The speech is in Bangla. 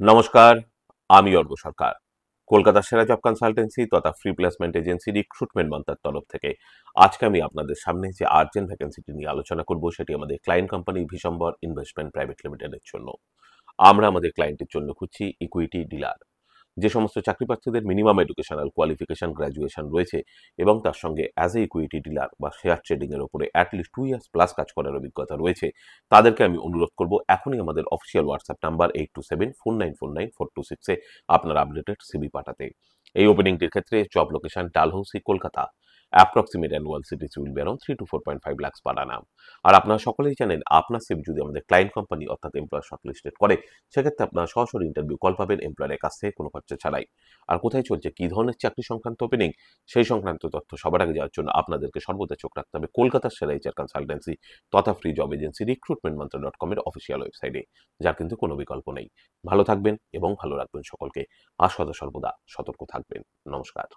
নমস্কার, আমি অর্ক সরকার। কলকাতার সেরা জব কনসালটেন্সি তথা ফ্রি প্লেসমেন্ট এজেন্সি রিক্রুটমেন্ট মন্ত্রার তরফ থেকে আজকে আমি আপনাদের সামনে যে আর্জেন্ট ভ্যাকেন্সিটি নিয়ে আলোচনা করব সেটি আমাদের ক্লায়েন্ট কোম্পানি ভিশম্বর ইনভেস্টমেন্ট প্রাইভেট লিমিটেডের জন্য। আমরা আমাদের ক্লায়েন্টের জন্য খুঁজছি ইকুইটি ডিলার। যে সমস্ত চাকরি প্রার্থীদের মিনিমাম এডুকেশনাল কোয়ালিফিকেশন গ্র্যাজুয়েশন রয়েছে এবং তার সঙ্গে অ্যাজ এ ইকুইটি ডিলার বা শেয়ার ট্রেডিং এর উপরে অ্যাটলিস্ট 2 ইয়ার্স প্লাস কাজ করার অভিজ্ঞতা রয়েছে, তাদেরকে আমি অনুরোধ করব এখনই আমাদের অফিসিয়াল হোয়াটসঅ্যাপ নাম্বার 8274949426 আপনার আপডেটেড সিভি পাঠাতে। এই ওপেনিংটির ক্ষেত্রে job location Dalhousie, Kolkata. Approximate annual CTC will be around 3 to 4.5 lakhs per annum। আর আপনারা সকলেই জানেন আপনার সিভি যদি আমাদের ক্লায়েন্ট কোম্পানি অর্থাৎ এমপ্লয়ার শর্টলিস্টেড করে, সেক্ষেত্রে আপনারা সরাসরি ইন্টারভিউ কল পাবেন এমপ্লয়ারের কাছ থেকে কোনো খরচা ছাড়াই। আর কোথায় চলছে, কী ধরনের চাকরি সংক্রান্ত ওপেনিং, সেই সংক্রান্ত তথ্য সবার আগে যাওয়ার জন্য আপনাদেরকে সর্বদা চোখ রাখতে হবে কলকাতার সেরা এইচআর কনসালটেন্সি তথা ফ্রি জব এজেন্সি রিক্রুটমেন্ট মন্ত্র .com এর অফিসিয়াল ওয়েবসাইটে, যার কিন্তু কোনো বিকল্প নেই। ভালো থাকবেন এবং ভালো রাখবেন সকলকে, আর সদা সর্বদা সতর্ক থাকবেন। নমস্কার।